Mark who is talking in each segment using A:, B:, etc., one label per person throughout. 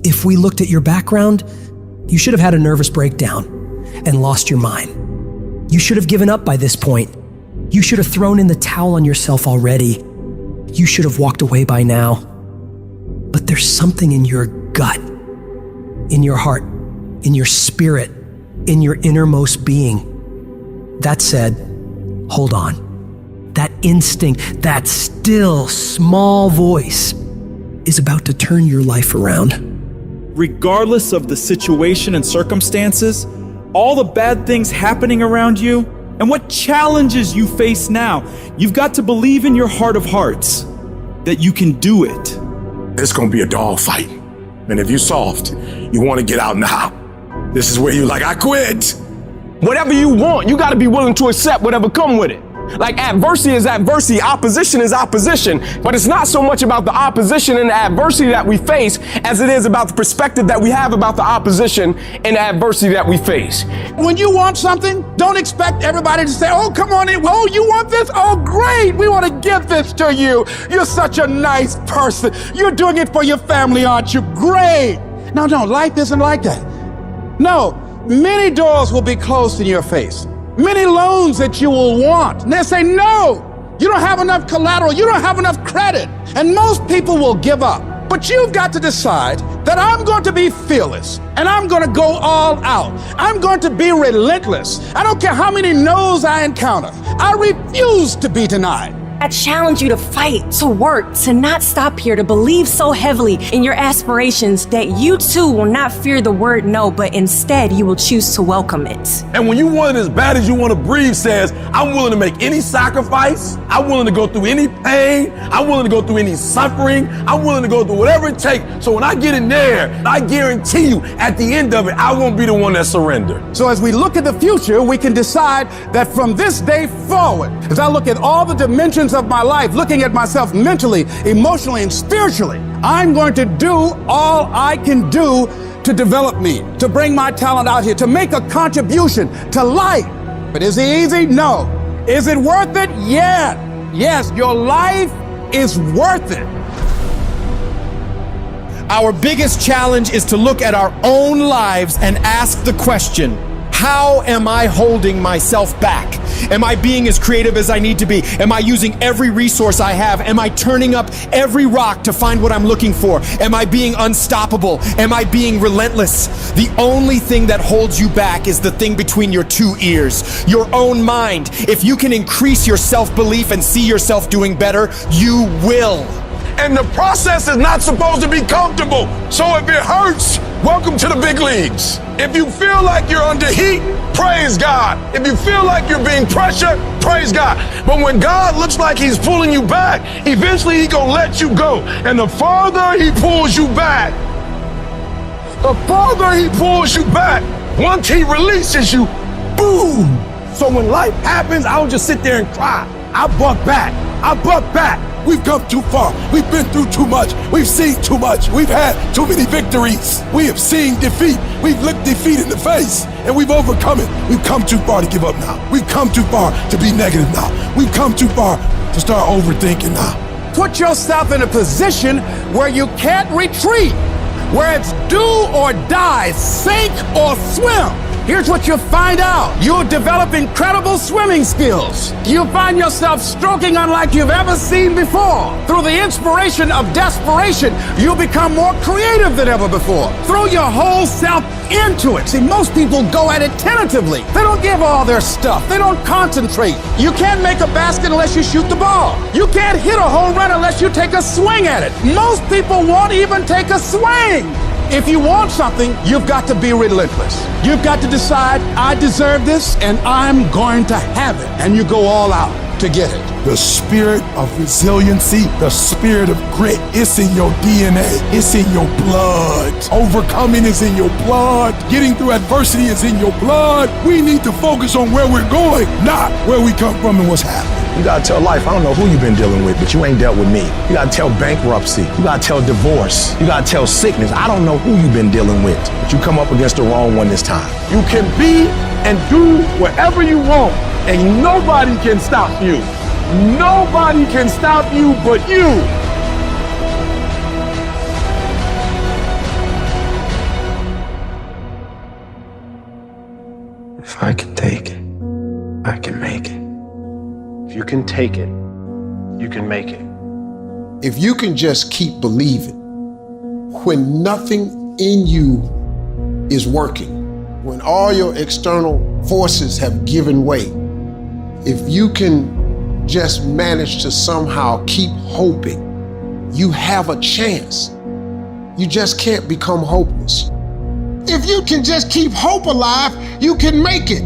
A: If we looked at your background, you should have had a nervous breakdown and lost your mind. You should have given up by this point. You should have thrown in the towel on yourself already. You should have walked away by now. But there's something in your gut, in your heart, in your spirit, in your innermost being that said, hold on. That instinct, that still small voice is about to turn your life around.
B: Regardless of the situation and circumstances, all the bad things happening around you, and what challenges you face now, you've got to believe in your heart of hearts that you can do it.
C: It's gonna be a dog fight. And if you're soft, you wanna get out now. This is where you're like, I quit.
D: Whatever you want, you gotta be willing to accept whatever come with it. Like adversity is adversity, opposition is opposition, but it's not so much about the opposition and the adversity that we face as it is about the perspective that we have about the opposition and the adversity that we face.
E: When you want something, don't expect everybody to say, oh, come on in. Oh, you want this? Oh, great. We want to give this to you. You're such a nice person. You're doing it for your family, aren't you? Great. No, life isn't like that. No, many doors will be closed in your face. Many loans that you will want. And they'll say, no, you don't have enough collateral. You don't have enough credit. And most people will give up. But you've got to decide that I'm going to be fearless and I'm going to go all out. I'm going to be relentless. I don't care how many no's I encounter. I refuse to be denied.
F: I challenge you to fight, to work, to not stop here, to believe so heavily in your aspirations that you too will not fear the word no, but instead you will choose to welcome it.
G: And when you want it as bad as you want to breathe says, I'm willing to make any sacrifice, I'm willing to go through any pain, I'm willing to go through any suffering, I'm willing to go through whatever it takes. So when I get in there, I guarantee you at the end of it, I won't be the one that surrendered.
E: So as we look at the future, we can decide that from this day forward, as I look at all the dimensions of my life, looking at myself mentally, emotionally, and spiritually, I'm going to do all I can do to develop me, to bring my talent out here, to make a contribution to life. But is it easy? No. Is it worth it? Yeah. Yes, your life is worth it.
H: Our biggest challenge is to look at our own lives and ask the question, how am I holding myself back? Am I being as creative as I need to be? Am I using every resource I have? Am I turning up every rock to find what I'm looking for? Am I being unstoppable? Am I being relentless? The only thing that holds you back is the thing between your two ears, your own mind. If you can increase your self-belief and see yourself doing better, you will.
C: And the process is not supposed to be comfortable. So if it hurts, welcome to the big leagues. If you feel like you're under heat, praise God. If you feel like you're being pressured, praise God. But when God looks like he's pulling you back, eventually he's gonna let you go. And the farther he pulls you back, once he releases you, boom.
G: So when life happens, I don't just sit there and cry. I buck back.
C: We've come too far. We've been through too much. We've seen too much. We've had too many victories. We have seen defeat. We've looked defeat in the face and we've overcome it. We've come too far to give up now. We've come too far to be negative now. We've come too far to start overthinking now.
E: Put yourself in a position where you can't retreat, where it's do or die, sink or swim. Here's what you'll find out. You'll develop incredible swimming skills. You'll find yourself stroking unlike you've ever seen before. Through the inspiration of desperation, you'll become more creative than ever before. Throw your whole self into it. See, most people go at it tentatively. They don't give all their stuff. They don't concentrate. You can't make a basket unless you shoot the ball. You can't hit a home run unless you take a swing at it. Most people won't even take a swing. If you want something, you've got to be relentless. You've got to decide, I deserve this and I'm going to have it. And you go all out to get it.
C: The spirit of resiliency, the spirit of grit, it's in your DNA. It's in your blood. Overcoming is in your blood. Getting through adversity is in your blood. We need to focus on where we're going, not where we come from and what's happening.
I: You gotta tell life, I don't know who you've been dealing with, but you ain't dealt with me. You gotta tell bankruptcy. You gotta tell divorce. You gotta tell sickness. I don't know who you've been dealing with, but you come up against the wrong one this time.
G: You can be and do whatever you want, and nobody can stop you. Nobody can stop you but you.
J: If I can take it, I can make it.
K: If you can take it, you can make it.
L: If you can just keep believing, when nothing in you is working, when all your external forces have given way, if you can just manage to somehow keep hoping, you have a chance. You just can't become hopeless. If you can just keep hope alive, you can make it.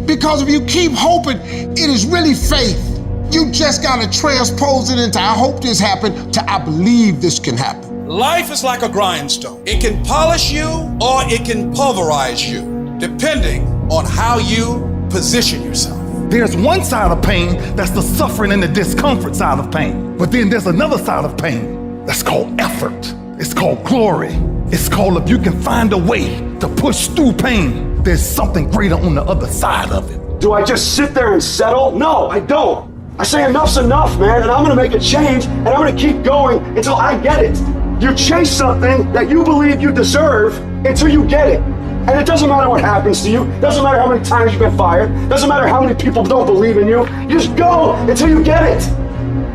L: Because if you keep hoping, it is really faith. You just gotta transpose it into I hope this happened to I believe this can happen.
E: Life is like a grindstone. It can polish you or it can pulverize you, depending on how you position yourself.
M: There's one side of pain that's the suffering and the discomfort side of pain. But then there's another side of pain that's called effort. It's called glory. It's called if you can find a way to push through pain, there's something greater on the other side of it.
K: Do I just sit there and settle? No, I don't. I say enough's enough, man, and I'm gonna make a change, and I'm gonna keep going until I get it. You chase something that you believe you deserve until you get it. And it doesn't matter what happens to you, doesn't matter how many times you've been fired, doesn't matter how many people don't believe in you, you just go until you get it.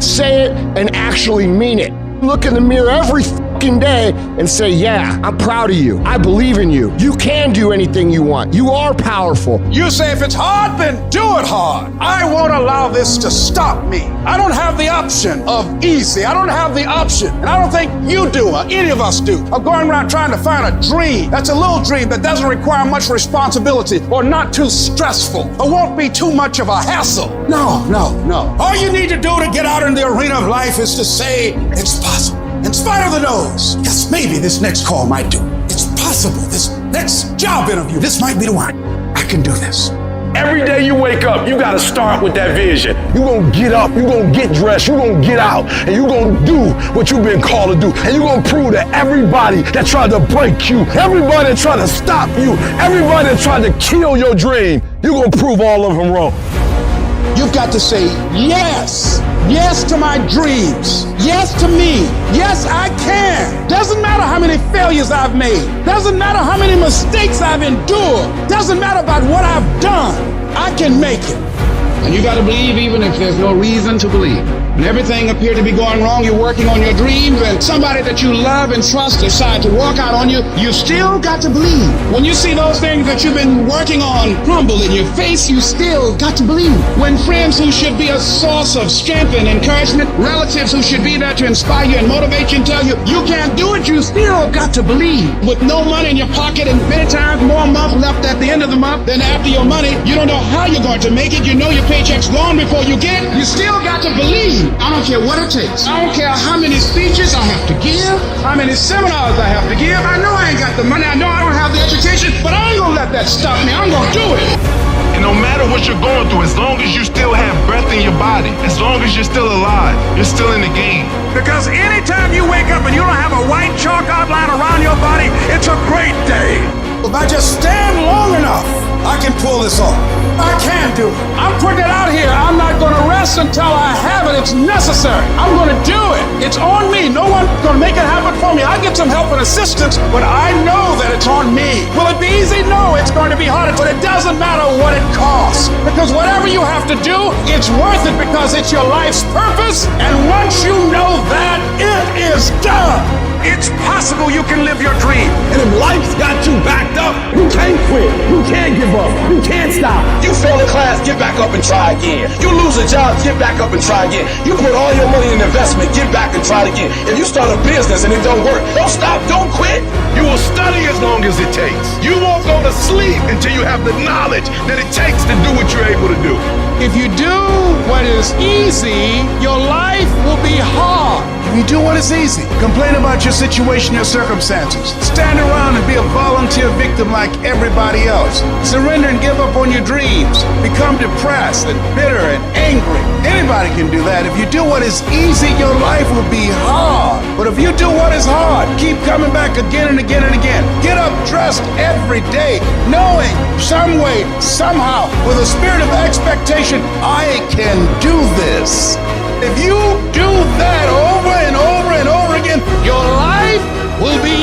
I: Say it and actually mean it. Look in the mirror every fucking day and say, yeah, I'm proud of you. I believe in you. You can do anything you want. You are powerful.
E: You say if it's hard, then do it hard. I won't allow this to stop me. I don't have the option of easy. I don't have the option, and I don't think you do, or any of us do, of going around trying to find a dream that's a little dream that doesn't require much responsibility or not too stressful or won't be too much of a hassle. No. All you need to do to get out in the arena of life is to say it's possible. In spite of the no's, yes, maybe this next call might do. It's possible. This next job interview, this might be the one. I can do this.
G: Every day you wake up, you gotta start with that vision. You gonna get up, you gonna get dressed, you gonna get out, and you gonna do what you've been called to do. And you gonna prove to everybody that tried to break you, everybody that tried to stop you, everybody that tried to kill your dream, you gonna prove all of them wrong.
E: You've got to say yes. Yes to my dreams. Yes to me. Yes, I can. Doesn't matter how many failures I've made. Doesn't matter how many mistakes I've endured. Doesn't matter about what I've done. I can make it.
N: And you got to believe even if there's no reason to believe. When everything appeared to be going wrong, you're working on your dreams, and somebody that you love and trust decide to walk out on you, you still got to believe. When you see those things that you've been working on crumble in your face, you still got to believe. When friends who should be a source of strength and encouragement, relatives who should be there to inspire you and motivate you and tell you you can't do it, you still got to believe. With no money in your pocket and many times more month left at the end of the month than after your money, you don't know how you're going to make it. You know your paycheck's gone before you get it. You still got to believe. I don't care what it takes. I don't care how many speeches I have to give, how many seminars I have to give. I know I ain't got the money. I know I don't have the education, but I ain't gonna let that stop me. I'm gonna do it.
G: And no matter what you're going through, as long as you still have breath in your body, as long as you're still alive, you're still in the game.
E: Because anytime you wake up and you don't have a white chalk outline around your body, it's a great day. If I just stand long enough, I can pull this off. I can do it. I'm putting it out here. I'm not going to rest until I have it. It's necessary. I'm going to do it. It's on me. No one's going to make it happen for me. I get some help and assistance, but I know that it's on me. Will it be easy? No, it's going to be harder, but it doesn't matter what it costs. Because whatever you have to do, it's worth it because it's your life's purpose. And once you know that, it is done. It's possible you can live your dream.
G: And if life's got you backed up, you can't quit. You can't give up. You can't stop.
O: You fail in class, get back up and try again. You lose a job, get back up and try again. You put all your money in investment, get back and try again. If you start a business and it don't work, don't stop, don't quit.
G: You will study as long as it takes. You won't go to sleep until you have the knowledge that it takes to do what you're able to do.
E: If you do what is easy, your life will be hard. If you do what is easy, complain about your situation, your circumstances. Stand around and be a volunteer victim like everybody else. Surrender and give up on your dreams. Become depressed and bitter and angry. Anybody can do that. If you do what is easy, your life will be hard. But if you do what is hard, keep coming back again and again and again. Get up dressed every day, knowing some way, somehow, with a spirit of expectation, I can do this. If you do that over and over and over again, your life will be